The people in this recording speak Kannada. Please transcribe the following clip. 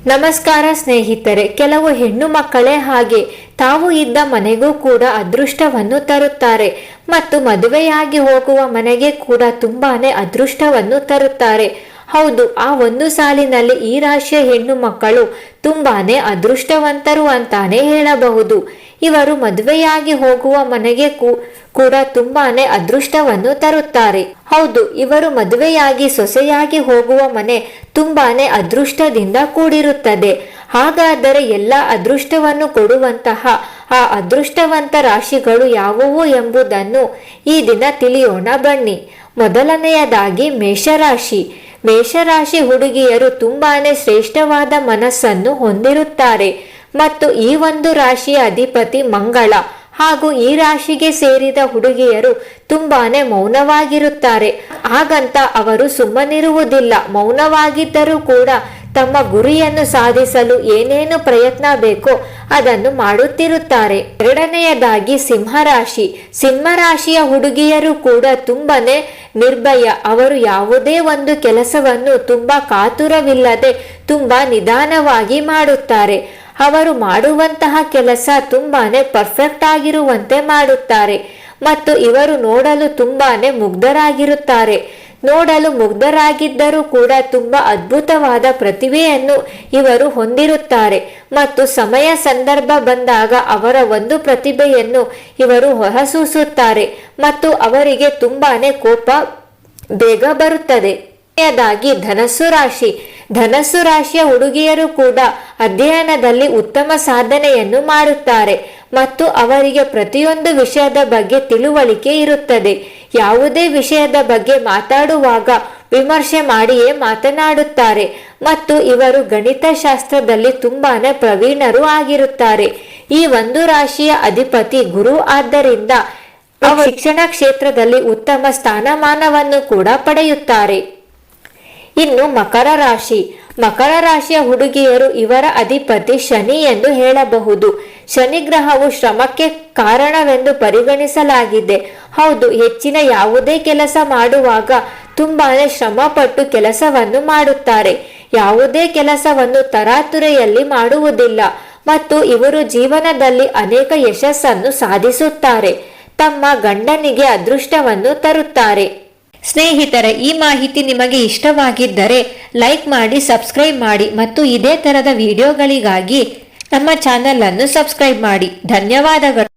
ನಮಸ್ಕಾರ ಸ್ನೇಹಿತರೆ. ಕೆಲವು ಹೆಣ್ಣು ಮಕ್ಕಳೇ ಹಾಗೆ ತಾವು ಇದ್ದ ಮನೆಗೂ ಕೂಡ ಅದೃಷ್ಟವನ್ನು ತರುತ್ತಾರೆ ಮತ್ತು ಮದುವೆಯಾಗಿ ಹೋಗುವ ಮನೆಗೆ ಕೂಡ ತುಂಬಾನೇ ಅದೃಷ್ಟವನ್ನು ತರುತ್ತಾರೆ. ಹೌದು, ಆ ಒಂದು ಸಾಲಿನಲ್ಲಿ ಈ ರಾಶಿಯ ಹೆಣ್ಣು ಮಕ್ಕಳು ತುಂಬಾನೇ ಅದೃಷ್ಟವಂತರು ಅಂತಾನೆ ಹೇಳಬಹುದು. ಇವರು ಮದುವೆಯಾಗಿ ಹೋಗುವ ಮನೆಗೆ ಕೂಡ ತುಂಬಾನೇ ಅದೃಷ್ಟವನ್ನು ತರುತ್ತಾರೆ. ಹೌದು, ಇವರು ಮದುವೆಯಾಗಿ ಸೊಸೆಯಾಗಿ ಹೋಗುವ ಮನೆ ತುಂಬಾನೇ ಅದೃಷ್ಟದಿಂದ ಕೂಡಿರುತ್ತದೆ. ಹಾಗಾದರೆ ಎಲ್ಲ ಅದೃಷ್ಟವನ್ನು ಕೊಡುವಂತಹ ಆ ಅದೃಷ್ಟವಂತ ರಾಶಿಗಳು ಯಾವುವು ಎಂಬುದನ್ನು ಈ ದಿನ ತಿಳಿಯೋಣ ಬನ್ನಿ. ಮೊದಲನೆಯದಾಗಿ ಮೇಷರಾಶಿ. ಮೇಷರಾಶಿ ಹುಡುಗಿಯರು ತುಂಬಾನೇ ಶ್ರೇಷ್ಠವಾದ ಮನಸ್ಸನ್ನು ಹೊಂದಿರುತ್ತಾರೆ ಮತ್ತು ಈ ಒಂದು ರಾಶಿಯ ಅಧಿಪತಿ ಮಂಗಳ. ಹಾಗೂ ಈ ರಾಶಿಗೆ ಸೇರಿದ ಹುಡುಗಿಯರು ತುಂಬಾನೇ ಮೌನವಾಗಿರುತ್ತಾರೆ. ಹಾಗಂತ ಅವರು ಸುಮ್ಮನಿರುವುದಿಲ್ಲ. ಮೌನವಾಗಿದ್ದರೂ ಕೂಡ ತಮ್ಮ ಗುರಿಯನ್ನು ಸಾಧಿಸಲು ಏನೇನು ಪ್ರಯತ್ನ ಬೇಕೋ ಅದನ್ನು ಮಾಡುತ್ತಿರುತ್ತಾರೆ. ಎರಡನೆಯದಾಗಿ ಸಿಂಹರಾಶಿ. ಸಿಂಹರಾಶಿಯ ಹುಡುಗಿಯರು ಕೂಡ ತುಂಬಾನೇ ನಿರ್ಭಯ. ಅವರು ಯಾವುದೇ ಒಂದು ಕೆಲಸವನ್ನು ತುಂಬಾ ಕಾತುರವಿಲ್ಲದೆ ತುಂಬಾ ನಿಧಾನವಾಗಿ ಮಾಡುತ್ತಾರೆ. ಅವರು ಮಾಡುವಂತಹ ಕೆಲಸ ತುಂಬಾನೇ ಪರ್ಫೆಕ್ಟ್ ಆಗಿರುವಂತೆ ಮಾಡುತ್ತಾರೆ ಮತ್ತು ಇವರು ನೋಡಲು ತುಂಬಾನೇ ಮುಗ್ಧರಾಗಿರುತ್ತಾರೆ. ನೋಡಲು ಮುಗ್ಧರಾಗಿದ್ದರೂ ಕೂಡ ತುಂಬಾ ಅದ್ಭುತವಾದ ಪ್ರತಿಭೆಯನ್ನು ಇವರು ಹೊಂದಿರುತ್ತಾರೆ ಮತ್ತು ಸಮಯ ಸಂದರ್ಭ ಬಂದಾಗ ಅವರ ಒಂದು ಪ್ರತಿಭೆಯನ್ನು ಇವರು ಹೊರಸೂಸುತ್ತಾರೆ ಮತ್ತು ಅವರಿಗೆ ತುಂಬಾನೇ ಕೋಪ ಬೇಗ ಬರುತ್ತದೆ. ಾಗಿ ಧನಸ್ಸು ರಾಶಿ. ಧನಸ್ಸು ರಾಶಿಯ ಹುಡುಗಿಯರು ಕೂಡ ಅಧ್ಯಯನದಲ್ಲಿ ಉತ್ತಮ ಸಾಧನೆಯನ್ನು ಮಾಡುತ್ತಾರೆ ಮತ್ತು ಅವರಿಗೆ ಪ್ರತಿಯೊಂದು ವಿಷಯದ ಬಗ್ಗೆ ತಿಳುವಳಿಕೆ ಇರುತ್ತದೆ. ಯಾವುದೇ ವಿಷಯದ ಬಗ್ಗೆ ಮಾತಾಡುವಾಗ ವಿಮರ್ಶೆ ಮಾಡಿಯೇ ಮಾತನಾಡುತ್ತಾರೆ ಮತ್ತು ಇವರು ಗಣಿತಶಾಸ್ತ್ರದಲ್ಲಿ ತುಂಬಾನೇ ಪ್ರವೀಣರು ಆಗಿರುತ್ತಾರೆ. ಈ ಒಂದು ರಾಶಿಯ ಅಧಿಪತಿ ಗುರು. ಆದ್ದರಿಂದ ಅವರು ಶಿಕ್ಷಣ ಕ್ಷೇತ್ರದಲ್ಲಿ ಉತ್ತಮ ಸ್ಥಾನಮಾನವನ್ನು ಕೂಡ ಪಡೆಯುತ್ತಾರೆ. ಇನ್ನು ಮಕರ ರಾಶಿ. ಮಕರ ರಾಶಿಯ ಹುಡುಗಿಯರು ಇವರ ಅಧಿಪತಿ ಶನಿ ಎಂದು ಹೇಳಬಹುದು. ಶನಿ ಗ್ರಹವು ಶ್ರಮಕ್ಕೆ ಕಾರಣವೆಂದು ಪರಿಗಣಿಸಲಾಗಿದೆ. ಹೌದು, ಹೆಚ್ಚಿನ ಯಾವುದೇ ಕೆಲಸ ಮಾಡುವಾಗ ತುಂಬಾನೇ ಶ್ರಮ ಪಟ್ಟು ಕೆಲಸವನ್ನು ಮಾಡುತ್ತಾರೆ. ಯಾವುದೇ ಕೆಲಸವನ್ನು ತರಾತುರೆಯಲ್ಲಿ ಮಾಡುವುದಿಲ್ಲ ಮತ್ತು ಇವರು ಜೀವನದಲ್ಲಿ ಅನೇಕ ಯಶಸ್ಸನ್ನು ಸಾಧಿಸುತ್ತಾರೆ. ತಮ್ಮ ಗಂಡನಿಗೆ ಅದೃಷ್ಟವನ್ನು ತರುತ್ತಾರೆ. ಸ್ನೇಹಿತರೆ, ಈ ಮಾಹಿತಿ ನಿಮಗೆ ಇಷ್ಟವಾಗಿದ್ದರೆ ಲೈಕ್ ಮಾಡಿ, ಸಬ್ಸ್ಕ್ರೈಬ್ ಮಾಡಿ ಮತ್ತು ಇದೇ ತರದ ವಿಡಿಯೋಗಳಿಗಾಗಿ ನಮ್ಮ ಚಾನೆಲ್ ಅನ್ನು ಸಬ್ಸ್ಕ್ರೈಬ್ ಮಾಡಿ. ಧನ್ಯವಾದಗಳು.